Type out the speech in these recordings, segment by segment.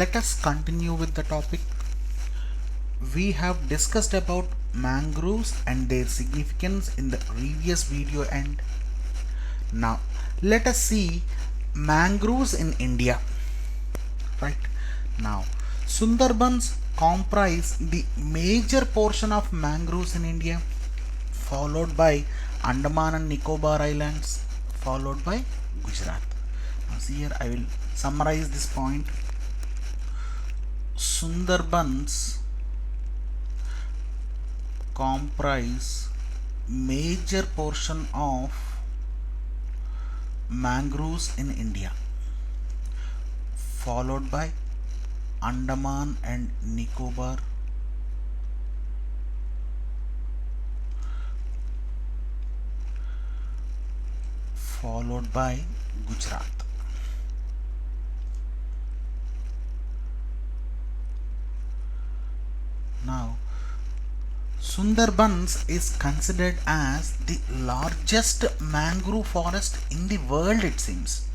let us continue with the topic. We have discussed about mangroves and their significance in the previous video, and now let us see mangroves in India. Right now, Sundarbans comprise the major portion of mangroves in India, followed by Andaman and Nicobar Islands, followed by Gujarat. Now, see here, I will summarize this point. Sundarbans comprise major portion of mangroves in India, followed by Andaman and Nicobar, followed by Gujarat. Now, Sundarbans is considered as the largest mangrove forest in the world, it seems.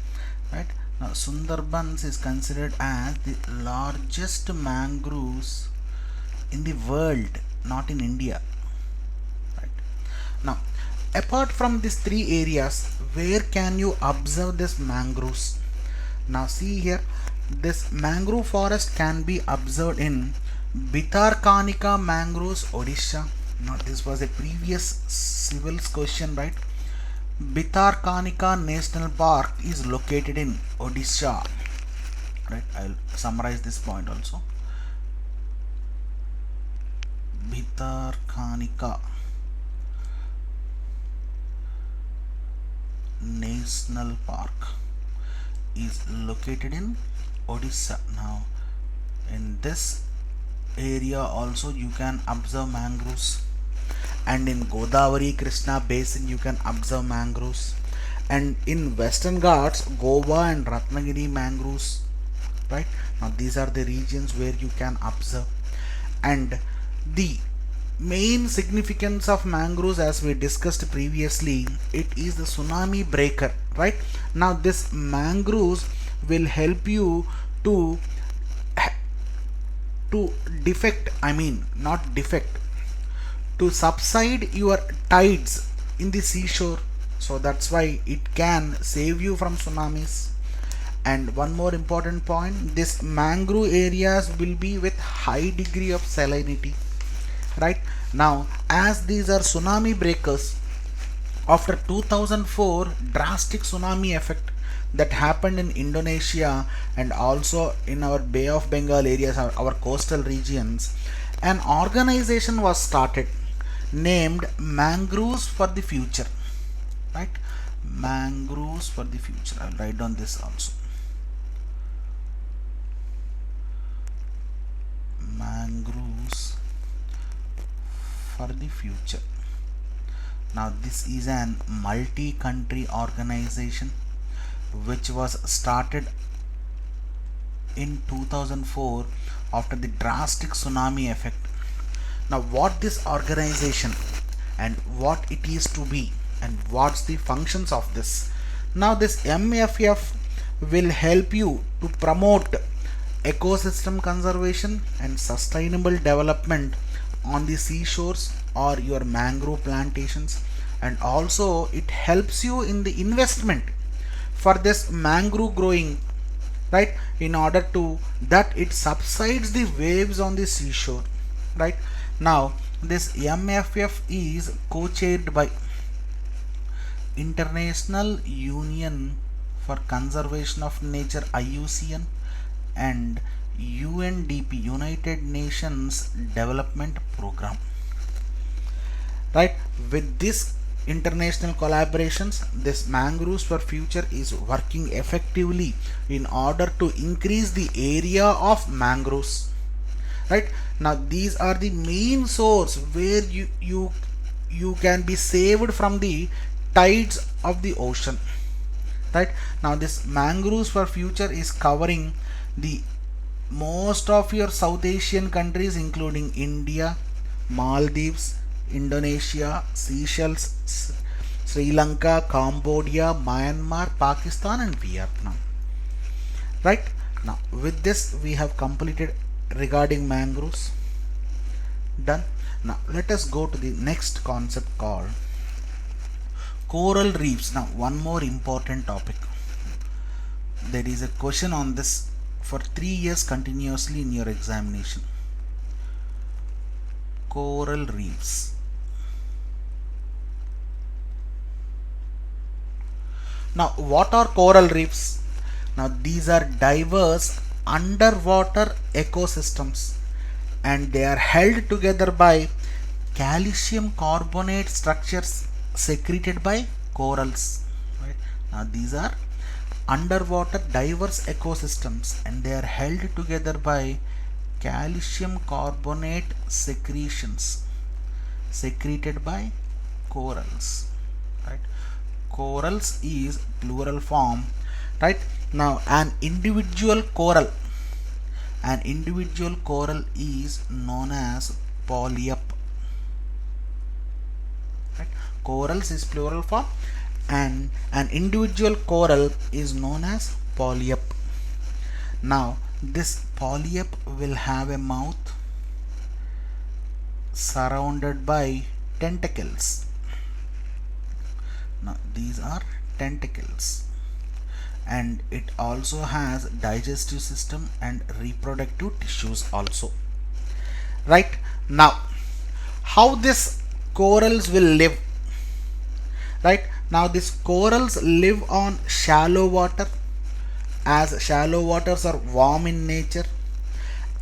Right? Now, Sundarbans is considered as the largest mangroves in the world, not in India. Right? Now, apart from these three areas, where can you observe this mangroves? Now, see here, this mangrove forest can be observed in Bhitarkanika mangroves, Odisha. Now, this was a previous civils question, right? Bhitarkanika National Park is located in Odisha. Right? I'll summarize this point also. Bhitarkanika National Park is located in Odisha. Now, in this area also you can observe mangroves, and in Godavari Krishna basin you can observe mangroves, and in Western Ghats, Goa and Ratnagiri mangroves. Right? Now, these are the regions where you can observe. And the main significance of mangroves, as we discussed previously, it is the tsunami breaker. Right? Now, this mangroves will help you to to subside your tides in the seashore. So that's why it can save you from tsunamis. And one more important point, this mangrove areas will be with high degree of salinity. Right? Now, as these are tsunami breakers, after 2004 drastic tsunami effect that happened in Indonesia and also in our Bay of Bengal areas, our coastal regions, an organization was started named Mangroves for the Future. Right? Mangroves for the Future. I'll write down this also. Mangroves for the Future. Now, this is an multi-country organization which was started in 2004 after the drastic tsunami effect. Now, what this organization and what it is to be and what's the functions of this? Now, this MFF will help you to promote ecosystem conservation and sustainable development on the seashores or your mangrove plantations, and also it helps you in the investment for this mangrove growing, right, in order to that it subsides the waves on the seashore. Right? Now, this MFF is co-chaired by International Union for Conservation of Nature, IUCN, and UNDP, United Nations Development Program. Right? With this international collaborations, this Mangroves for Future is working effectively in order to increase the area of mangroves. Right? Now, these are the main source where you can be saved from the tides of the ocean. Right? Now, this Mangroves for Future is covering the most of your South Asian countries, including India, Maldives, Indonesia, Seychelles, Sri Lanka, Cambodia, Myanmar, Pakistan and Vietnam. Right? Now with this we have completed regarding mangroves. Done. Now let us go to the next concept called coral reefs. Now one more important topic. There is a question on this for 3 years continuously in your examination. Coral reefs. Now what are coral reefs? Now these are diverse underwater ecosystems and they are held together by calcium carbonate structures secreted by corals. Right? Now these are underwater diverse ecosystems and they are held together by calcium carbonate secretions secreted by corals. Right? Corals is plural form. Right? Now an individual coral is known as polyp. Right? Corals is plural form and an individual coral is known as polyp. Now this polyp will have a mouth surrounded by tentacles. Now these are tentacles and it also has digestive system and reproductive tissues also. Right? Now how this corals will live? Right? Now these corals live on shallow water, as shallow waters are warm in nature.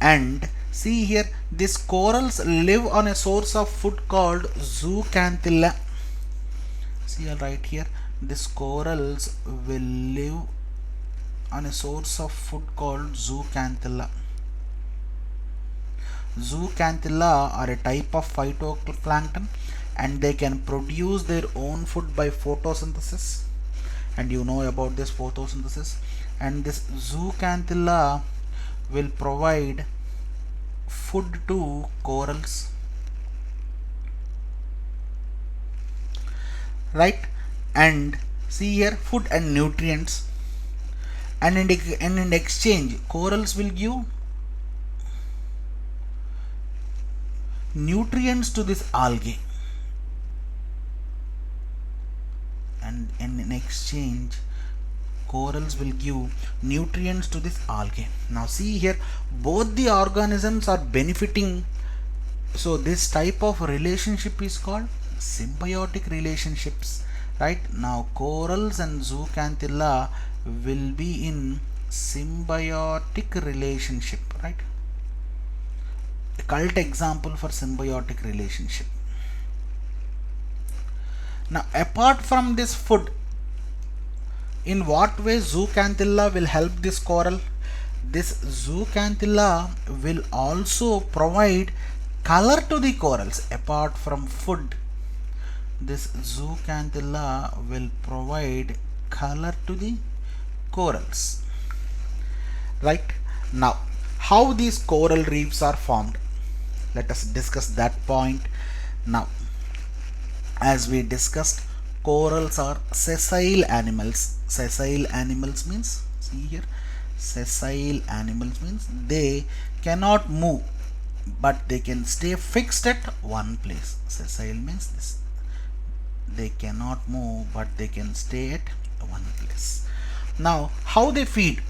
And see here, these corals live on a source of food called zooxanthella. See right here, these corals will live on a source of food called zooxanthella. Zooxanthella are a type of phytoplankton and they can produce their own food by photosynthesis, and you know about this photosynthesis. And this zooxanthella will provide food to corals. Right? And see here, food and nutrients, and in exchange corals will give nutrients to this algae, and in exchange corals will give nutrients to this algae. Now see here, both the organisms are benefiting, so this type of relationship is called symbiotic relationships. Right? Now corals and zooxanthella will be in symbiotic relationship. Right? A cult example for symbiotic relationship. Now apart from this food, in what way zooxanthella will help this coral? This zooxanthella will also provide color to the corals. Apart from food, this zooxanthella will provide color to the corals. Right? Now how these coral reefs are formed, let us discuss that point. Now as we discussed, corals are sessile animals. Sessile animals means, see here, sessile animals means they cannot move but they can stay fixed at one place. Sessile means this, they cannot move but they can stay at one place. Now how they feed?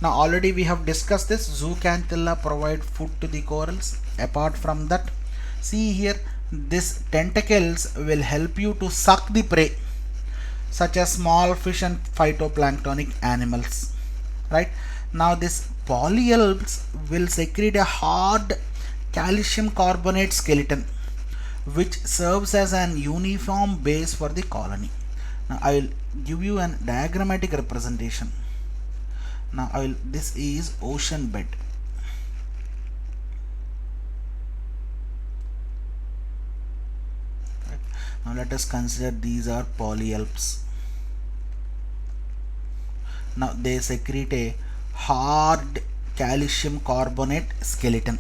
Now already we have discussed this, zooxanthella provide food to the corals. Apart from that, see here, these tentacles will help you to suck the prey such as small fish and phytoplankton animals. Right? Now this polyps will secrete a hard calcium carbonate skeleton which serves as an uniform base for the colony. Now I will give you an diagrammatic representation. Now this is ocean bed. Right. Now let us consider these are polyps. Now they secrete a hard calcium carbonate skeleton.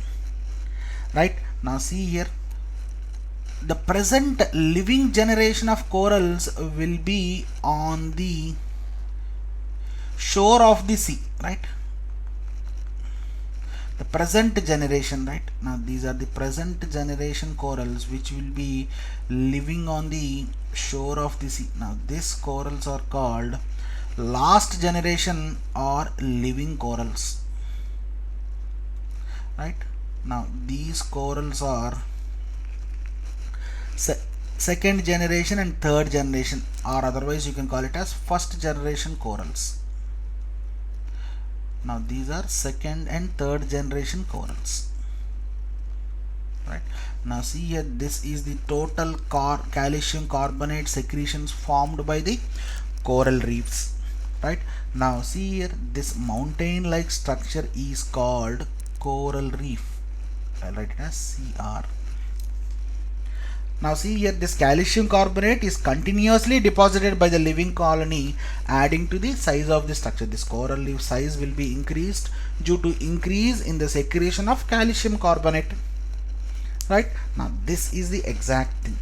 Right? Now see here, the present living generation of corals will be on the shore of the sea. Right? the present generation, right? Now these are the present generation corals which will be living on the shore of the sea. Now these corals are called last generation or living corals, right? Now these corals are second generation and third generation, or otherwise you can call it as first generation corals. Now these are second and third generation corals, right? Now see here, this is the total calcium carbonate secretions formed by the coral reefs, right? Now see here, this mountain like structure is called coral reef. I'll write it as CR. Now see here, this calcium carbonate is continuously deposited by the living colony, adding to the size of the structure. This coral reef size will be increased due to increase in the secretion of calcium carbonate, right? Now this is the exact thing.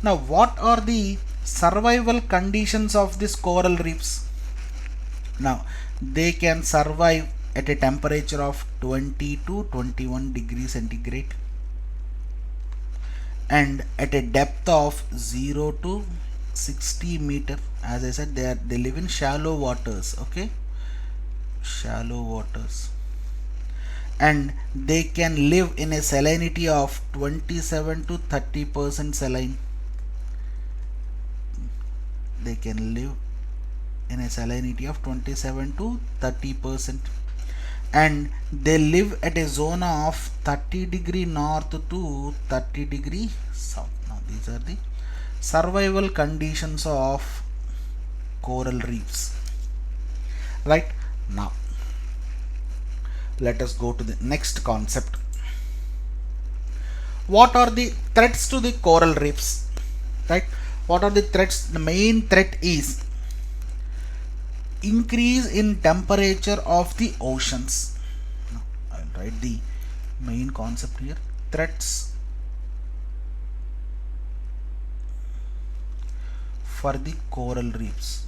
Now what are the survival conditions of these coral reefs? Now they can survive at a temperature of 20 to 21 degrees centigrade and at a depth of 0 to 60 meter. As I said, they live in shallow waters, okay, shallow waters, and they can live in a salinity of 27 to 30% saline. They can live in a salinity of 27 to 30%, and they live at a zone of 30 degree north to 30 degree south. Now these are the survival conditions of coral reefs, right? Now let us go to the next concept. What are the threats to the coral reefs, right? What are the threats? The main threat is increase in temperature of the oceans. Now, I'll write the main concept here. Threats for the coral reefs.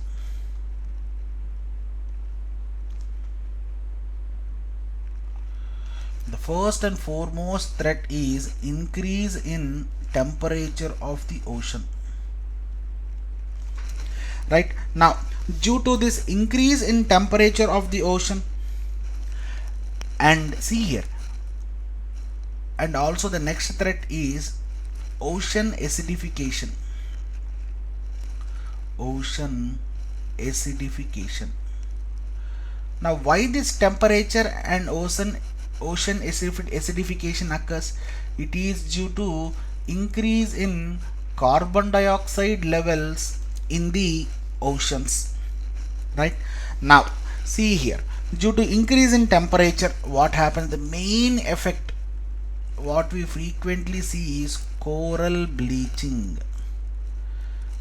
The first and foremost threat is increase in temperature of the ocean, right? Now due to this increase in temperature of the ocean, and see here, and also the next threat is ocean acidification. Ocean acidification. Now why this temperature and ocean acidification occurs? It is due to increase in carbon dioxide levels in the oceans, right? Now see here, due to increase in temperature, what happens? The main effect what we frequently see is coral bleaching.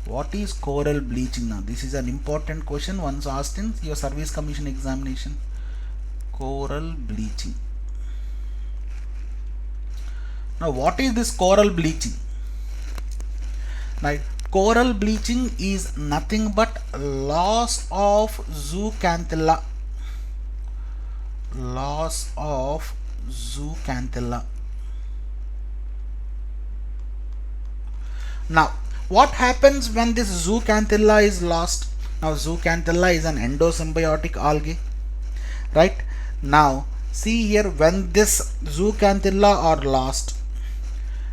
What is coral bleaching? Now this is an important question once asked in your service commission examination. Coral bleaching. Now what is this coral bleaching? Right, coral bleaching is nothing but loss of zooxanthella. Loss of zooxanthella. Now what happens when this zooxanthella is lost? Now zooxanthella is an endosymbiotic algae, right? Now see here, when this zooxanthella are lost,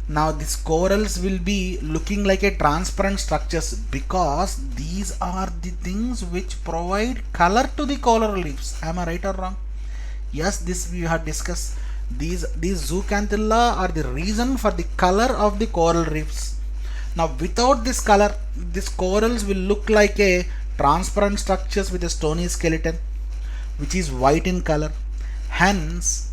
now these corals will be looking like a transparent structures, because these are the things which provide color to the coral reefs. Am I right or wrong? Yes, this we have discussed. These zooxanthella are the reason for the color of the coral reefs. Now without this color, these corals will look like a transparent structures with a stony skeleton which is white in color. Hence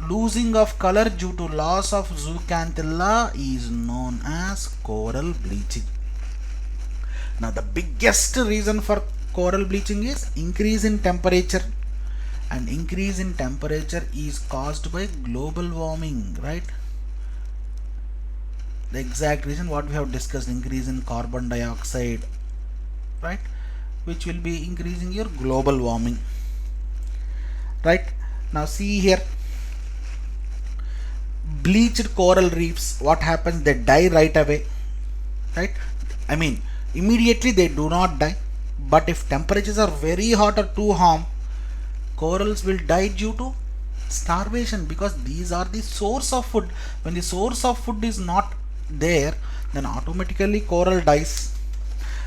losing of color due to loss of zooxanthella is known as coral bleaching. Now the biggest reason for coral bleaching is increase in temperature, and increase in temperature is caused by global warming, right? The exact reason what we have discussed, increase in carbon dioxide, right, which will be increasing your global warming, right? Now see here, bleached coral reefs, what happens? They die right away, right? I mean, immediately they do not die, but if temperatures are very hot or too warm, corals will die due to starvation, because these are the source of food. When the source of food is not there, then automatically coral dies,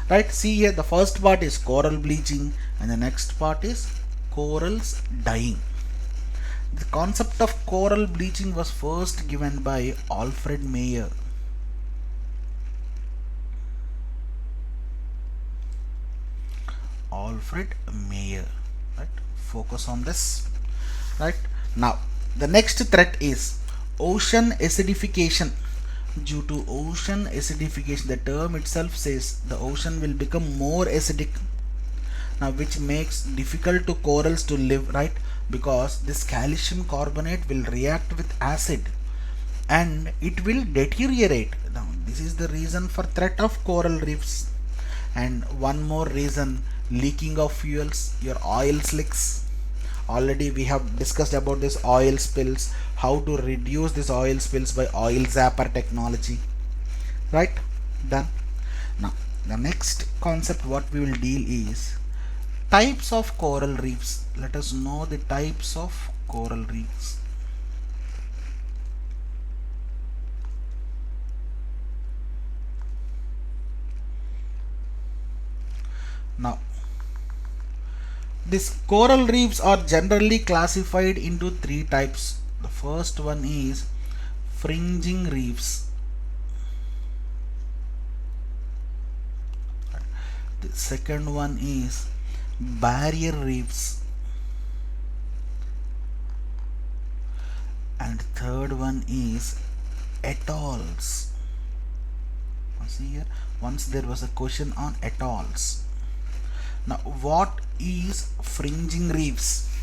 right? See here, the first part is coral bleaching and the next part is corals dying. The concept of coral bleaching was first given by Alfred Meyer. Alfred Meyer, right? Focus on this, right? Now, the next threat is ocean acidification. Due to ocean acidification, the term itself says the ocean will become more acidic, now which makes difficult to corals to live, right? Because this calcium carbonate will react with acid and it will deteriorate. Now this is the reason for threat of coral reefs. And one more reason, leaking of fuels, your oil slicks. Already we have discussed about this oil spills, how to reduce this oil spills by oil zapper technology, right? Done. Now the next concept what we will deal is types of coral reefs. Let us know the types of coral reefs. Now, these coral reefs are generally classified into three types. The first one is fringing reefs. The second one is barrier reefs. And third one is atolls. See here, once there was a question on atolls. Now, what is fringing reefs?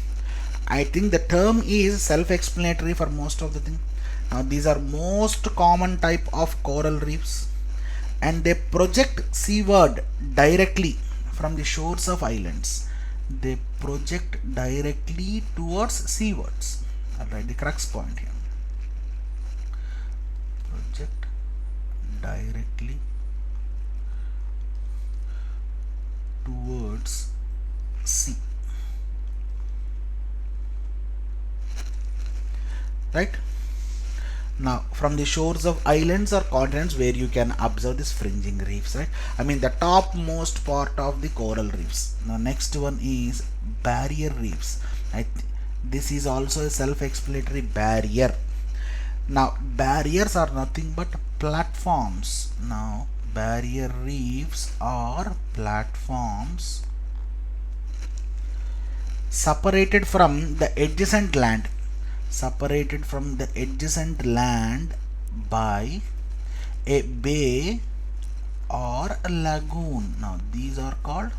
I think the term is self-explanatory for most of the thing. Now, these are most common type of coral reefs, and they project seaward directly from the shores of islands. They project directly towards seawards. I'll write the crux point here. Project directly towards sea, right? Now from the shores of islands or continents where you can observe this fringing reefs, right? I mean the topmost part of the coral reefs. Now next one is barrier reefs. This is also a self-explanatory, barrier. Now barriers are nothing but platforms. Now barrier reefs are platforms separated from the adjacent land, by a bay or a lagoon. Now these are called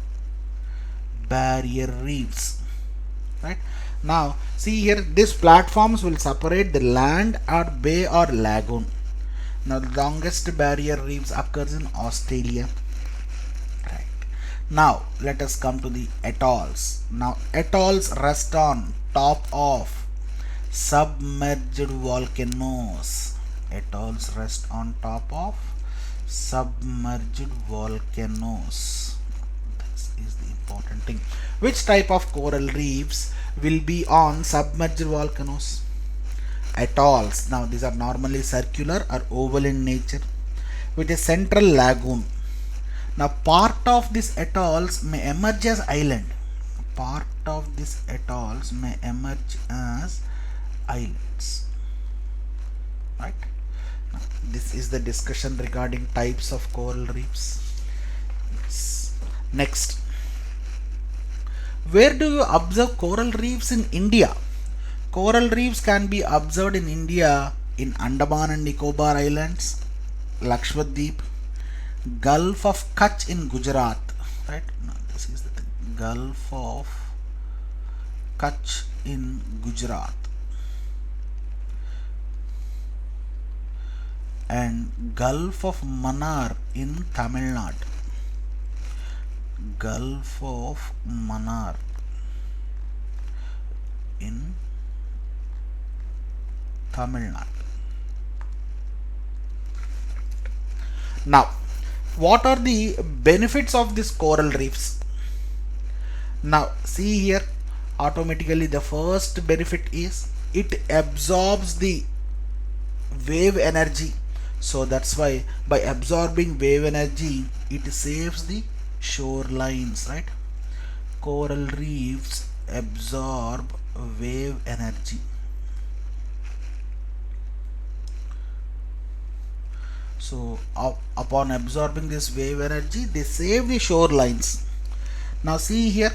barrier reefs, right? Now see here, these platforms will separate the land or bay or lagoon. Now the longest barrier reefs occurs in Australia, right? Now let us come to the atolls. Now atolls rest on top of submerged volcanoes. Atolls rest on top of submerged volcanoes. This is the important thing. Which type of coral reefs will be on submerged volcanoes? Atolls. Now these are normally circular or oval in nature with a central lagoon. Now part of these atolls may emerge as island. Part of these atolls may emerge as islands, right? Now, this is the discussion regarding types of coral reefs. Yes. Next, where do you observe coral reefs in India? Coral reefs can be observed in India in Andaman and Nicobar Islands, Lakshadweep, Gulf of Kutch in Gujarat, right? Now this is the thing. Gulf of Kutch in Gujarat and Gulf of Mannar in Tamil Nadu. Gulf of Mannar in Tamil Nadu. Now, what are the benefits of this coral reefs? Now see here, automatically the first benefit is it absorbs the wave energy. So that's why by absorbing wave energy it saves the shorelines, right? Coral reefs absorb wave energy. So upon absorbing this wave energy they save the shorelines. Now see here,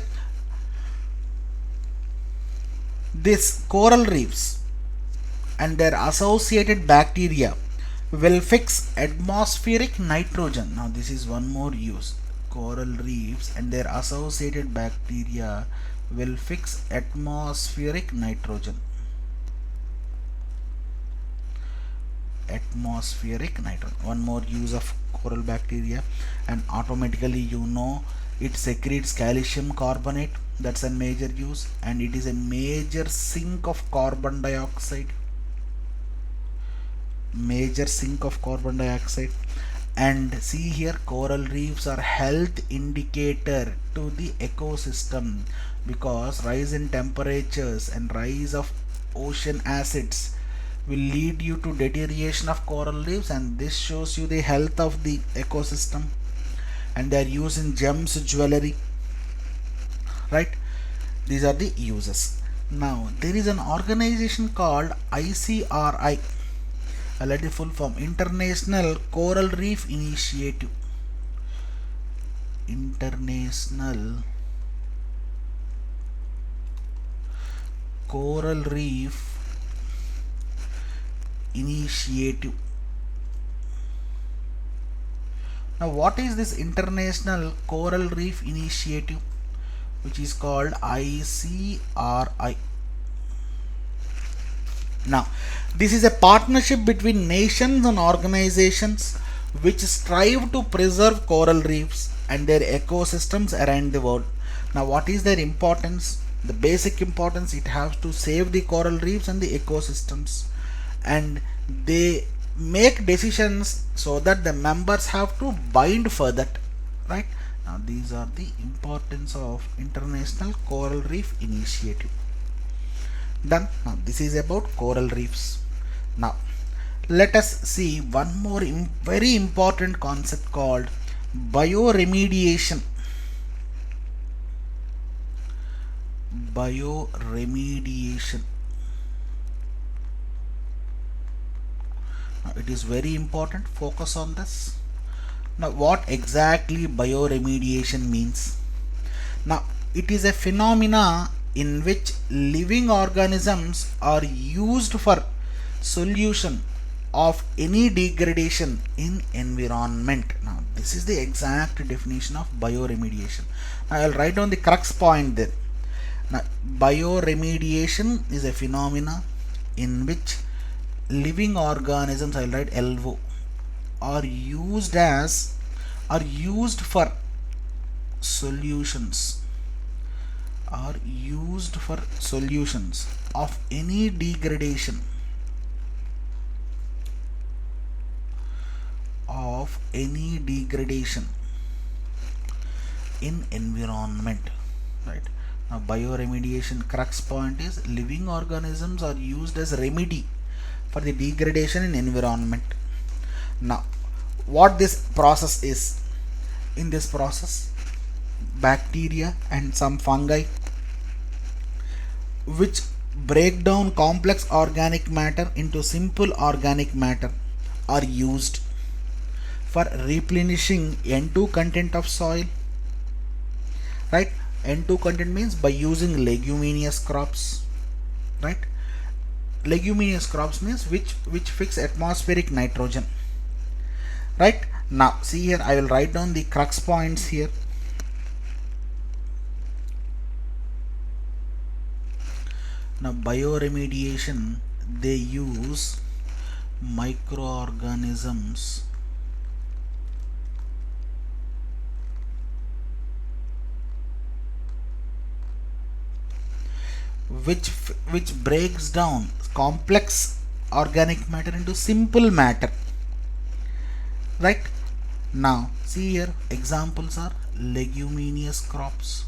this coral reefs and their associated bacteria will fix atmospheric nitrogen. Now this is one more use. Coral reefs and their associated bacteria will fix atmospheric nitrogen. Atmospheric nitrogen, one more use of coral bacteria. And automatically it secretes calcium carbonate, that's a major use, and it is a major sink of carbon dioxide. And see here, coral reefs are health indicator to the ecosystem, because rise in temperatures and rise of ocean acids will lead you to deterioration of coral reefs, and this shows you the health of the ecosystem. And they are used in gems, jewelry, right? These are the uses. Now there is an organization called ICRI. Let the full form: International Coral Reef Initiative. International Coral Reef Initiative. Now what is this International Coral Reef Initiative, which is called ICRI? Now this is a partnership between nations and organizations which strive to preserve coral reefs and their ecosystems around the world. Now what is their importance? The basic importance, it has to save the coral reefs and the ecosystems, and they make decisions so that the members have to bind for that, right? Now these are the importance of International Coral Reef Initiative. Done. Now this is about coral reefs. Now let us see one more very important concept called bioremediation. Bioremediation. Now it is very important, focus on this. Now what exactly bioremediation means? Now it is a phenomena in which living organisms are used for solution of any degradation in environment. Now this is the exact definition of bioremediation. Now I'll write down the crux point there. Now bioremediation is a phenomena in which living organisms, I'll write LO, are used for solutions of any degradation in environment, right? Now bioremediation crux point is living organisms are used as remedy for the degradation in environment. Now what this process is, in this process bacteria and some fungi which break down complex organic matter into simple organic matter are used for replenishing N2 content of soil, right? N2 content means by using leguminous crops, right? Leguminous crops means which fix atmospheric nitrogen, right? Now see here, I will write down the crux points here. Now bioremediation, they use microorganisms which breaks down complex organic matter into simple matter, right? Now see here, examples are leguminous crops.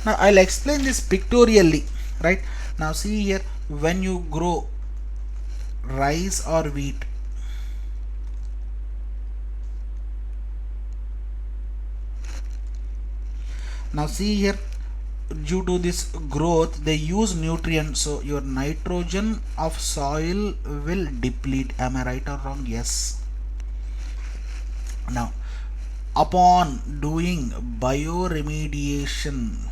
Now I'll explain this pictorially, right? Now see here, when you grow rice or wheat, now see here, due to this growth they use nutrients, so your nitrogen of soil will deplete. Am I right or wrong? Yes. Now upon doing bioremediation,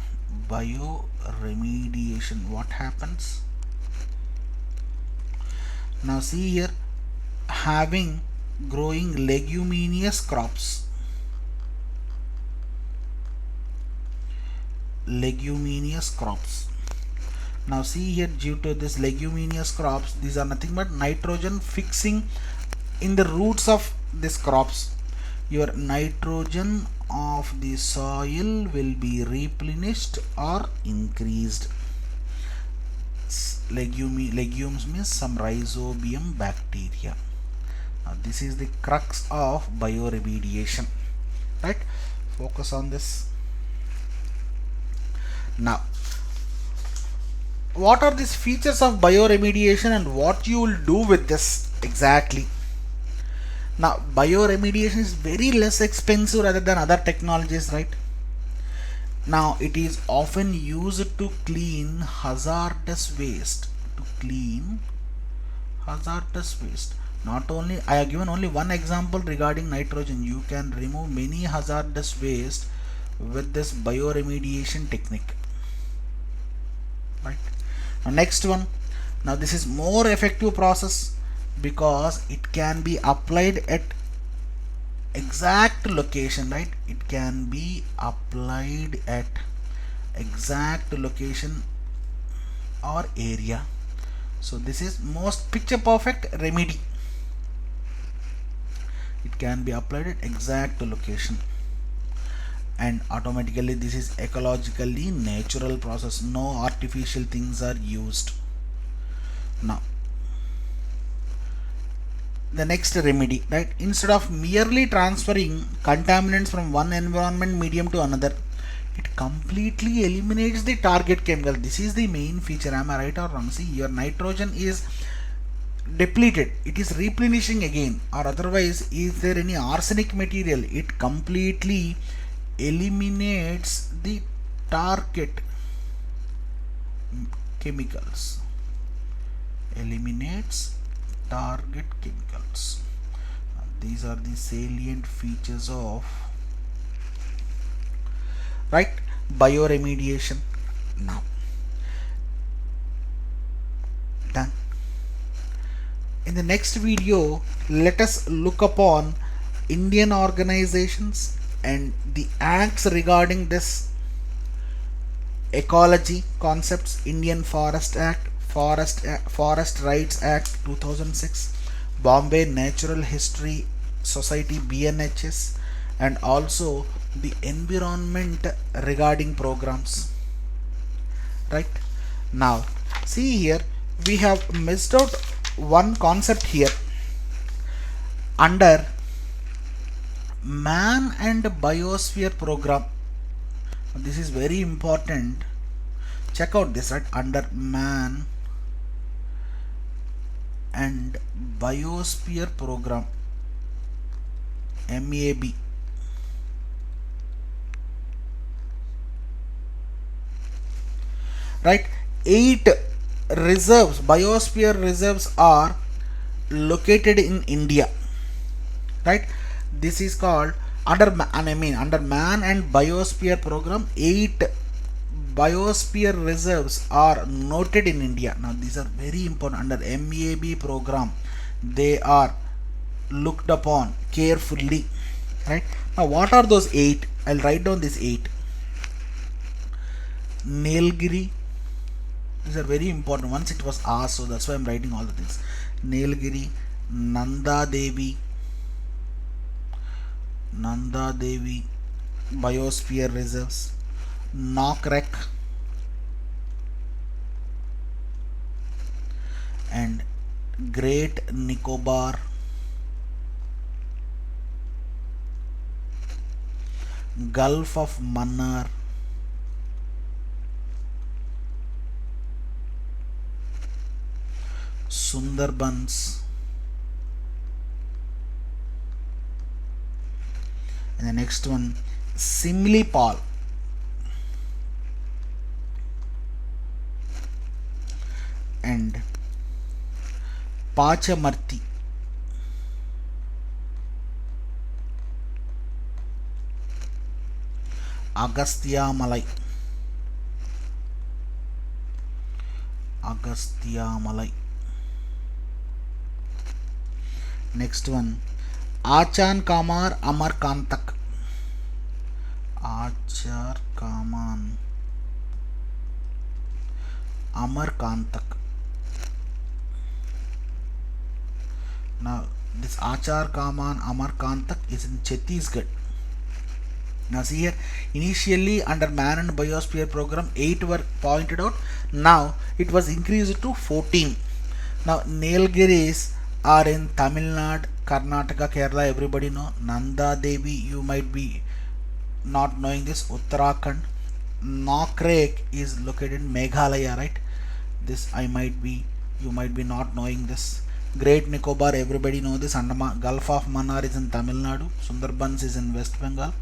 what happens? Now see here, having growing leguminous crops, now see here, due to this leguminous crops, these are nothing but nitrogen fixing in the roots of these crops. Your nitrogen of the soil will be replenished or increased. Legumes means some rhizobium bacteria. Now this is the crux of bioremediation, right? Focus on this. Now what are these features of bioremediation and what you will do with this exactly? Now bioremediation is very less expensive rather than other technologies, right? Now it is often used to clean hazardous waste. Not only, I have given only one example regarding nitrogen. You can remove many hazardous waste with this bioremediation technique, right? Now next one. Now this is more effective process because it can be applied at exact location, right? It can be applied at exact location or area. So this is most picture perfect remedy. It can be applied at exact location, and automatically this is ecologically natural process. No artificial things are used. Now the next remedy, right? Instead of merely transferring contaminants from one environment medium to another, it completely eliminates the target chemical. This is the main feature. Am I right or wrong? See, your nitrogen is depleted, it is replenishing again, or otherwise is there any arsenic material, it completely eliminates the target chemicals. These are the salient features of, right, bioremediation. Now done. In the next video, let us look upon Indian organizations and the acts regarding this ecology concepts. Indian Forest Act, Forest Rights Act 2006, Bombay Natural History Society BNHS, and also the environment regarding programs, right? Now see here, we have missed out one concept here under man and biosphere program. This is very important. Check out this, right? Under man and biosphere program, MAB. Right? 8 reserves, biosphere reserves are located in India, right? This is called under man and biosphere program, 8 biosphere reserves are noted in India. Now these are very important. Under MAB program, they are looked upon carefully, right? Now what are those 8? I'll write down these 8. Nilgiri, these are very important. Once it was asked, so that's why I'm writing all the things. Nilgiri, Nanda Devi biosphere reserves, Nokrek, and Great Nicobar, Gulf of Mannar, Sundarbans, and the next one Simlipal, and Pachamarthi, Agastya Malai, Next one Achan Kamar Amarkantak, Achar Kaman Amarkantak. Now this Achar Kaman Amarkantak is in Chhattisgarh. Now see here, initially under Man and Biosphere program 8 were pointed out. Now it was increased to 14. Now Nilgiris are in Tamil Nadu, Karnataka, Kerala, everybody know. Nanda Devi, you might be not knowing this, Uttarakhand. Nokrek is located in Meghalaya, right? This you might be not knowing this. Great Nicobar, everybody know this. Andaman, Gulf of Mannar is in Tamil Nadu. Sundarbans is in West Bengal.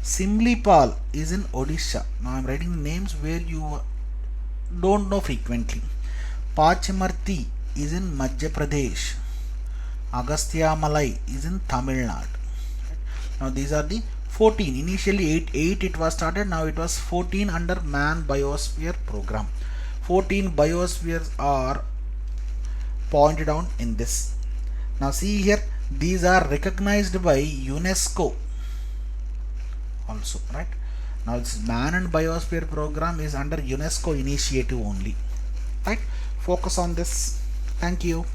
Simlipal is in Odisha. Now I am writing the names where you don't know frequently. Pachamarthi is in Madhya Pradesh. Agastya Malai is in Tamil Nadu. Now these are the 14. Initially 8 it was started. Now it was 14 under Man Biosphere program. 14 biospheres are pointed out in this. Now see here, these are recognized by UNESCO also, right? Now this Man and Biosphere program is under UNESCO initiative only, right? Focus on this. Thank you.